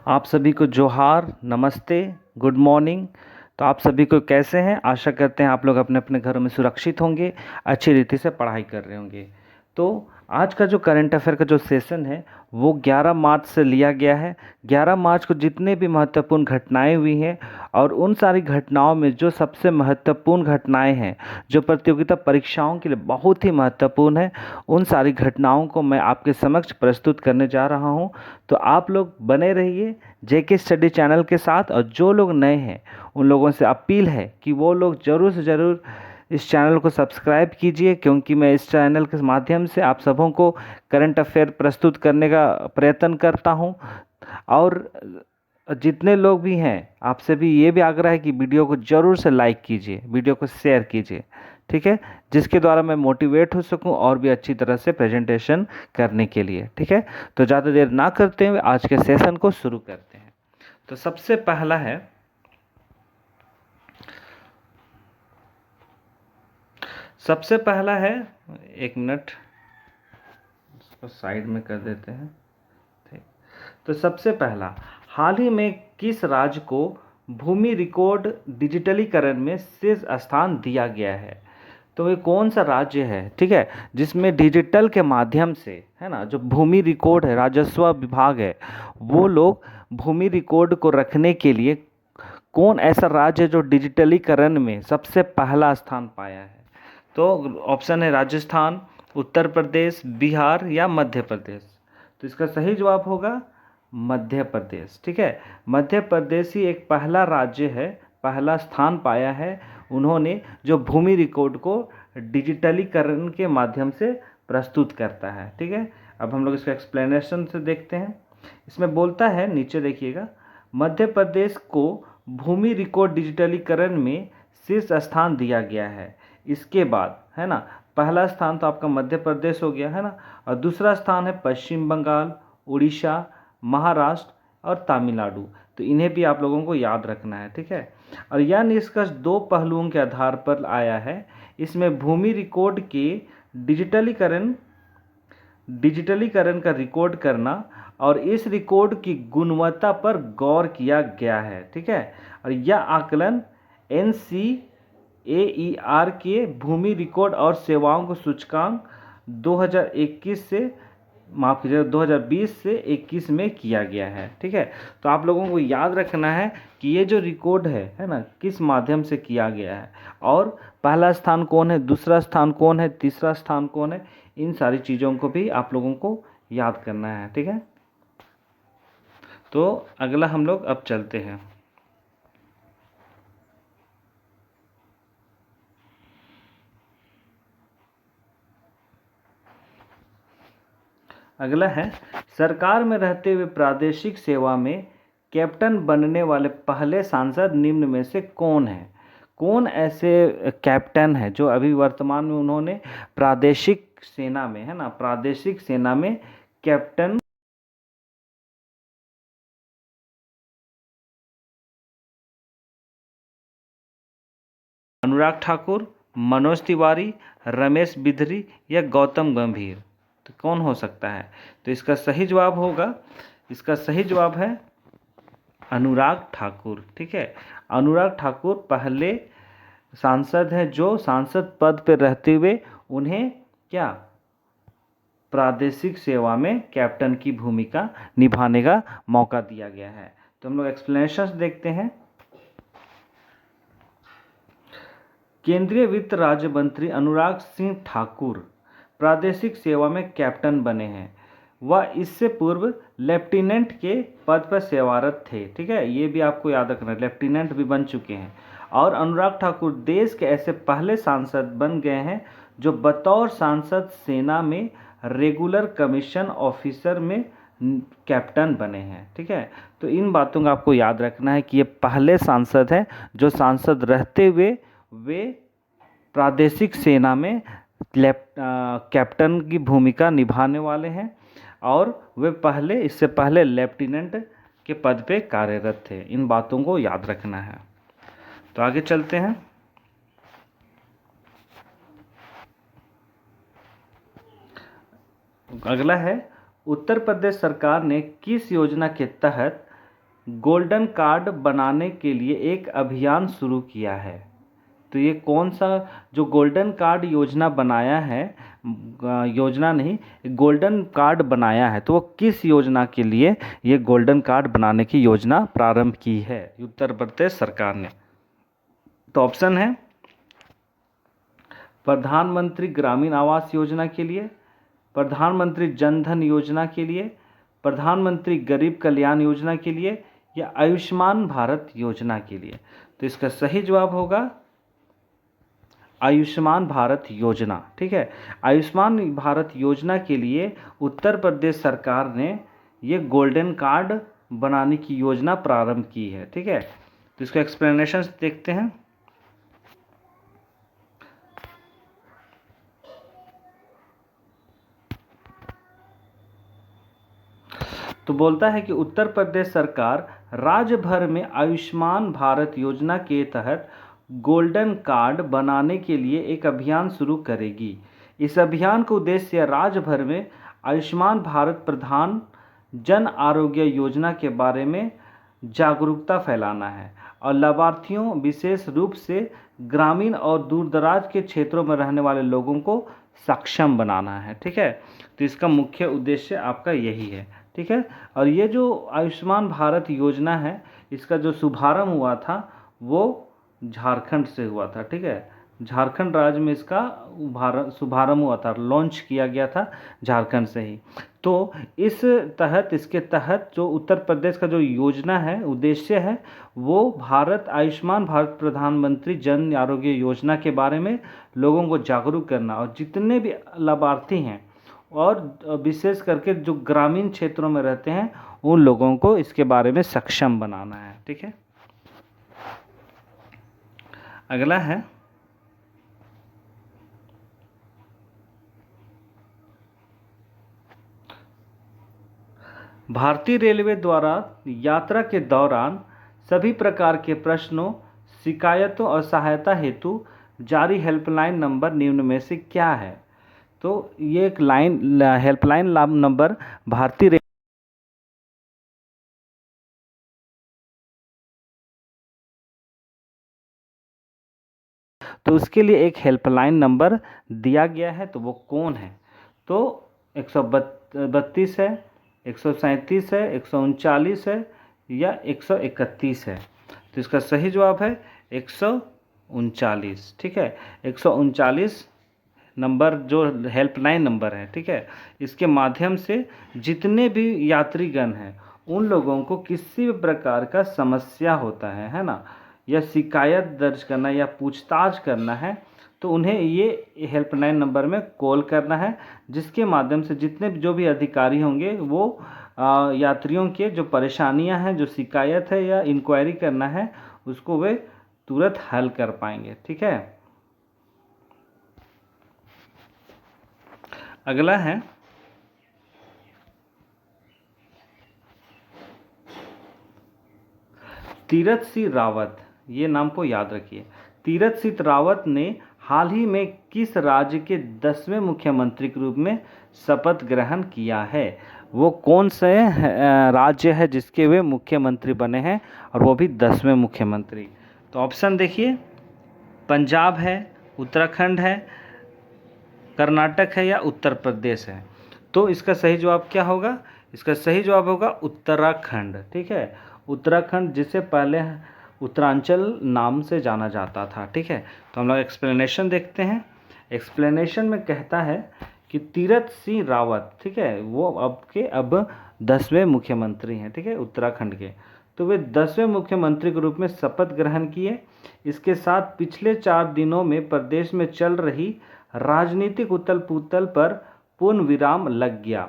आप सभी को जोहार, नमस्ते, गुड मॉर्निंग। तो आप सभी को कैसे हैं? आशा करते हैं आप लोग अपने अपने घरों में सुरक्षित होंगे, अच्छी रीति से पढ़ाई कर रहे होंगे। तो आज का जो करंट अफेयर का जो सेशन है वो 11 मार्च से लिया गया है। 11 मार्च को जितने भी महत्वपूर्ण घटनाएं हुई हैं और उन सारी घटनाओं में जो सबसे महत्वपूर्ण घटनाएं हैं जो प्रतियोगिता परीक्षाओं के लिए बहुत ही महत्वपूर्ण है, उन सारी घटनाओं को मैं आपके समक्ष प्रस्तुत करने जा रहा हूं। तो आप लोग बने रहिए जेके स्टडी चैनल के साथ, और जो लोग नए हैं उन लोगों से अपील है कि वो लोग ज़रूर से ज़रूर इस चैनल को सब्सक्राइब कीजिए, क्योंकि मैं इस चैनल के माध्यम से आप सबों को करंट अफेयर प्रस्तुत करने का प्रयत्न करता हूं। और जितने लोग भी हैं आपसे भी ये भी आग्रह है कि वीडियो को ज़रूर से लाइक कीजिए, वीडियो को शेयर कीजिए, ठीक है, जिसके द्वारा मैं मोटिवेट हो सकूं और भी अच्छी तरह से प्रेजेंटेशन करने के लिए। ठीक है, तो ज़्यादा देर ना करते हुए आज के सेशन को शुरू करते हैं। तो सबसे पहला है, एक मिनट इसको साइड में कर देते हैं। ठीक, तो सबसे पहला, हाल ही में किस राज्य को भूमि रिकॉर्ड डिजिटलीकरण में शीर्ष स्थान दिया गया है? तो ये कौन सा राज्य है, ठीक है, जिसमें डिजिटल के माध्यम से, है ना, जो भूमि रिकॉर्ड है, राजस्व विभाग है, वो लोग भूमि रिकॉर्ड को रखने के लिए कौन ऐसा राज्य है जो डिजिटलीकरण में सबसे पहला स्थान पाया है? तो ऑप्शन है राजस्थान, उत्तर प्रदेश, बिहार या मध्य प्रदेश। तो इसका सही जवाब होगा मध्य प्रदेश। ठीक है, मध्य प्रदेश ही एक पहला राज्य है, पहला स्थान पाया है उन्होंने, जो भूमि रिकॉर्ड को डिजिटलीकरण के माध्यम से प्रस्तुत करता है। ठीक है, अब हम लोग इसका एक्सप्लेनेशन से देखते हैं। इसमें बोलता है, नीचे देखिएगा, मध्य प्रदेश को भूमि रिकॉर्ड डिजिटलीकरण में शीर्ष स्थान दिया गया है। इसके बाद, है ना, पहला स्थान तो आपका मध्य प्रदेश हो गया, है ना, और दूसरा स्थान है पश्चिम बंगाल, उड़ीसा, महाराष्ट्र और तमिलनाडु। तो इन्हें भी आप लोगों को याद रखना है। ठीक है, और यह निष्कर्ष दो पहलुओं के आधार पर आया है। इसमें भूमि रिकॉर्ड के डिजिटलीकरण डिजिटलीकरण का रिकॉर्ड करना और इस रिकॉर्ड की गुणवत्ता पर गौर किया गया है। ठीक है, और यह आकलन NCAER के भूमि रिकॉर्ड और सेवाओं को सूचकांक 2021 से, माफ कीजिएगा, 2020 से 21 में किया गया है। ठीक है, तो आप लोगों को याद रखना है कि ये जो रिकॉर्ड है ना, किस माध्यम से किया गया है, और पहला स्थान कौन है, दूसरा स्थान कौन है, तीसरा स्थान कौन है, इन सारी चीज़ों को भी आप लोगों को याद करना है। ठीक है, तो अगला हम लोग अब चलते हैं। अगला है, सरकार में रहते हुए प्रादेशिक सेवा में कैप्टन बनने वाले पहले सांसद निम्न में से कौन है? कौन ऐसे कैप्टन है जो अभी वर्तमान में उन्होंने प्रादेशिक सेना में, है ना, प्रादेशिक सेना में कैप्टन? अनुराग ठाकुर, मनोज तिवारी, रमेश बिधरी या गौतम गंभीर। तो कौन हो सकता है? तो इसका सही जवाब होगा, इसका सही जवाब है अनुराग ठाकुर। ठीक है, अनुराग ठाकुर पहले सांसद हैं जो सांसद पद पर रहते हुए उन्हें क्या, प्रादेशिक सेवा में कैप्टन की भूमिका निभाने का मौका दिया गया है। तो हम लोग एक्सप्लेनेशन देखते हैं। केंद्रीय वित्त राज्य मंत्री अनुराग सिंह ठाकुर प्रादेशिक सेवा में कैप्टन बने हैं। वह इससे पूर्व लेफ्टिनेंट के पद पर सेवारत थे। ठीक है, ये भी आपको याद रखना, लेफ्टिनेंट भी बन चुके हैं। और अनुराग ठाकुर देश के ऐसे पहले सांसद बन गए हैं जो बतौर सांसद सेना में रेगुलर कमीशन ऑफिसर में कैप्टन बने हैं। ठीक है, तो इन बातों का आपको याद रखना है कि ये पहले सांसद हैं जो सांसद रहते हुए वे प्रादेशिक सेना में कैप्टन की भूमिका निभाने वाले हैं, और वे पहले, इससे पहले लेफ्टिनेंट के पद पे कार्यरत थे। इन बातों को याद रखना है। तो आगे चलते हैं। अगला है, उत्तर प्रदेश सरकार ने किस योजना के तहत गोल्डन कार्ड बनाने के लिए एक अभियान शुरू किया है। तो ये कौन सा जो गोल्डन कार्ड योजना बनाया है, योजना नहीं, गोल्डन कार्ड बनाया है, तो वो किस योजना के लिए ये गोल्डन कार्ड बनाने की योजना प्रारंभ की है उत्तर प्रदेश सरकार ने? तो ऑप्शन है प्रधानमंत्री ग्रामीण आवास योजना के लिए, प्रधानमंत्री जन धन योजना के लिए, प्रधानमंत्री गरीब कल्याण योजना के लिए, या आयुष्मान भारत योजना के लिए। तो इसका सही जवाब होगा आयुष्मान भारत योजना। ठीक है, आयुष्मान भारत योजना के लिए उत्तर प्रदेश सरकार ने ये गोल्डन कार्ड बनाने की योजना प्रारंभ की है। ठीक है, तो इसका एक्सप्लेनेशन देखते हैं। तो बोलता है कि उत्तर प्रदेश सरकार राज्य भर में आयुष्मान भारत योजना के तहत गोल्डन कार्ड बनाने के लिए एक अभियान शुरू करेगी। इस अभियान का उद्देश्य राज्य भर में आयुष्मान भारत प्रधान जन आरोग्य योजना के बारे में जागरूकता फैलाना है और लाभार्थियों, विशेष रूप से ग्रामीण और दूरदराज के क्षेत्रों में रहने वाले लोगों को सक्षम बनाना है। ठीक है, तो इसका मुख्य उद्देश्य आपका यही है। ठीक है, और ये जो आयुष्मान भारत योजना है, इसका जो शुभारंभ हुआ था वो झारखंड से हुआ था। ठीक है, झारखंड राज्य में इसका शुभारंभ हुआ था, लॉन्च किया गया था झारखंड से ही। तो इसके तहत जो उत्तर प्रदेश का जो योजना है, उद्देश्य है, वो आयुष्मान भारत प्रधानमंत्री जन आरोग्य योजना के बारे में लोगों को जागरूक करना और जितने भी लाभार्थी हैं और विशेष करके जो ग्रामीण क्षेत्रों में रहते हैं उन लोगों को इसके बारे में सक्षम बनाना है। ठीक है, अगला है भारतीय रेलवे द्वारा यात्रा के दौरान सभी प्रकार के प्रश्नों, शिकायतों और सहायता हेतु जारी हेल्पलाइन नंबर निम्न में से क्या है? तो ये एक हेल्पलाइन नंबर भारतीय तो उसके लिए एक हेल्पलाइन नंबर दिया गया है, तो वो कौन है? तो 132 है, 137 है, 139 है, या 131 है? तो इसका सही जवाब है 139। ठीक है, 139 नंबर जो हेल्पलाइन नंबर है। ठीक है, इसके माध्यम से जितने भी यात्रीगण हैं उन लोगों को किसी भी प्रकार का समस्या होता है ना, या शिकायत दर्ज करना या पूछताछ करना है, तो उन्हें ये हेल्पलाइन नंबर में कॉल करना है, जिसके माध्यम से जितने जो भी अधिकारी होंगे वो यात्रियों के जो परेशानियां हैं, जो शिकायत है या इंक्वायरी करना है, उसको वे तुरंत हल कर पाएंगे। ठीक है, अगला है तीरथ सिंह रावत। ये नाम को याद रखिए। तीरथ सिंह रावत ने हाल ही में किस राज्य के 10वें मुख्यमंत्री के रूप में शपथ ग्रहण किया है? वो कौन से राज्य है जिसके वे मुख्यमंत्री बने हैं, और वो भी 10वें मुख्यमंत्री? तो ऑप्शन देखिए, पंजाब है, उत्तराखंड है, कर्नाटक है, या उत्तर प्रदेश है? तो इसका सही जवाब क्या होगा? इसका सही जवाब होगा उत्तराखंड। ठीक है, उत्तराखंड जिसे पहले उत्तरांचल नाम से जाना जाता था। ठीक है, तो हम लोग एक्सप्लेनेशन देखते हैं। एक्सप्लेनेशन में कहता है कि तीरथ सिंह रावत, ठीक है, वो अब 10वें मुख्यमंत्री हैं। ठीक है, उत्तराखंड के। तो वे 10वें मुख्यमंत्री के रूप में शपथ ग्रहण किए। इसके साथ पिछले 4 दिनों में प्रदेश में चल रही राजनीतिक उथल पुथल पर पूर्ण विराम लग गया।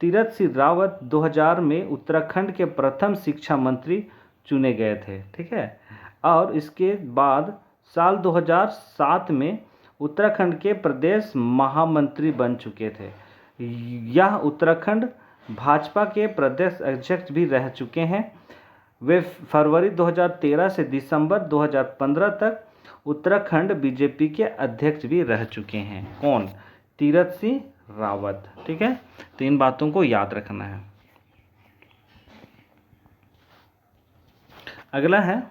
तीरथ सिंह रावत 2000 में उत्तराखंड के प्रथम शिक्षा मंत्री चुने गए थे। ठीक है, और इसके बाद साल 2007 में उत्तराखंड के प्रदेश महामंत्री बन चुके थे। यह उत्तराखंड भाजपा के प्रदेश अध्यक्ष भी रह चुके हैं। वे फरवरी 2013 से दिसंबर 2015 तक उत्तराखंड बीजेपी के अध्यक्ष भी रह चुके हैं। कौन? तीरथ सिंह रावत। ठीक है, तो इन बातों को याद रखना है। अगला है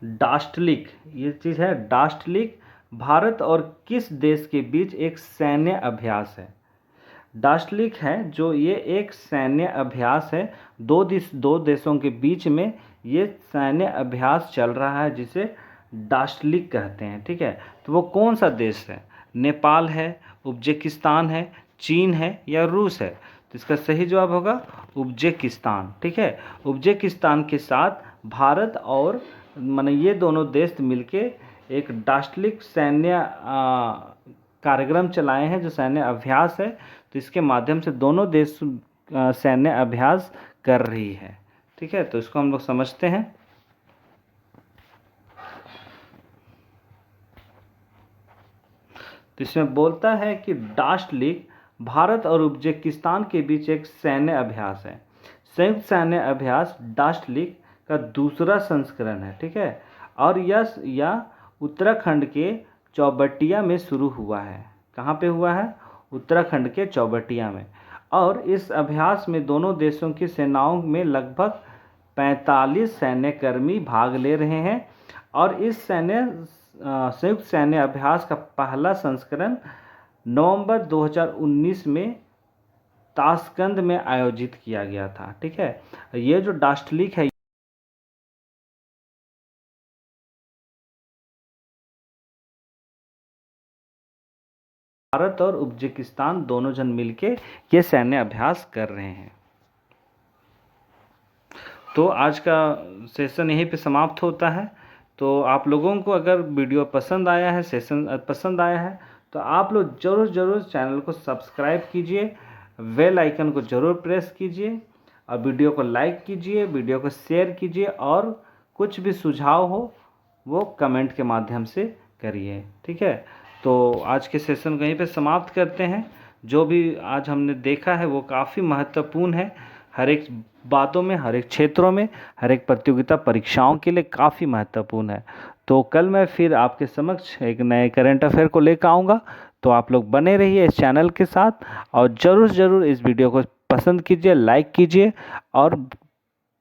डास्टलिक। ये चीज़ है डास्टलिक, भारत और किस देश के बीच एक सैन्य अभ्यास है। डास्टलिक है जो ये एक सैन्य अभ्यास है, दो देशों के बीच में ये सैन्य अभ्यास चल रहा है जिसे डास्टलिक कहते हैं। ठीक है, तो वो कौन सा देश है? नेपाल है, उज्बेकिस्तान है, चीन है या रूस है? तो इसका सही जवाब होगा उज्बेकिस्तान। ठीक है, उज्बेकिस्तान के साथ भारत और माने ये दोनों देश मिलके एक डास्टलिक सैन्य कार्यक्रम चलाए हैं जो सैन्य अभ्यास है। तो इसके माध्यम से दोनों देश सैन्य अभ्यास कर रही है। ठीक है, तो इसको हम लोग समझते हैं। तो इसमें बोलता है कि डास्टलिक भारत और उज्बेकिस्तान के बीच एक सैन्य अभ्यास है। संयुक्त सैन्य अभ्यास डास्टलिक का दूसरा संस्करण है। ठीक है, और यह उत्तराखंड के चौबटिया में शुरू हुआ है। कहाँ पे हुआ है? उत्तराखंड के चौबटिया में। और इस अभ्यास में दोनों देशों की सेनाओं में लगभग 45 सैन्यकर्मी भाग ले रहे हैं। और इस संयुक्त सैन्य अभ्यास का पहला संस्करण नवंबर 2019 में ताशकंद में आयोजित किया गया था। ठीक है, ये जो डास्टलिक है भारत और उज्बेकिस्तान दोनों जन मिलके ये सैन्य अभ्यास कर रहे हैं। तो आज का सेशन यहीं पे समाप्त होता है। तो आप लोगों को अगर वीडियो पसंद आया है, सेशन पसंद आया है, तो आप लोग ज़रूर चैनल को सब्सक्राइब कीजिए, बेल आइकन को ज़रूर प्रेस कीजिए और वीडियो को लाइक कीजिए, वीडियो को शेयर कीजिए और कुछ भी सुझाव हो वो कमेंट के माध्यम से करिए। ठीक है, तो आज के सेशन को यहीं पे समाप्त करते हैं। जो भी आज हमने देखा है वो काफ़ी महत्वपूर्ण है, हर एक बातों में, हर एक क्षेत्रों में, हर एक प्रतियोगिता परीक्षाओं के लिए काफ़ी महत्वपूर्ण है। तो कल मैं फिर आपके समक्ष एक नए करंट अफेयर को लेकर आऊँगा। तो आप लोग बने रहिए इस चैनल के साथ और ज़रूर इस वीडियो को पसंद कीजिए, लाइक कीजिए और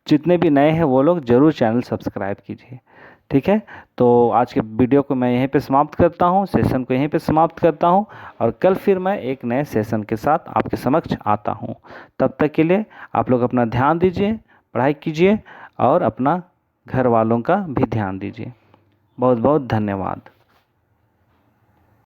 जितने भी नए हैं वो लोग ज़रूर चैनल सब्सक्राइब कीजिए। ठीक है, तो आज के वीडियो को मैं यहीं पे समाप्त करता हूँ, सेशन को यहीं पे समाप्त करता हूँ और कल फिर मैं एक नए सेशन के साथ आपके समक्ष आता हूँ। तब तक के लिए आप लोग अपना ध्यान दीजिए, पढ़ाई कीजिए और अपना घर वालों का भी ध्यान दीजिए। बहुत बहुत धन्यवाद।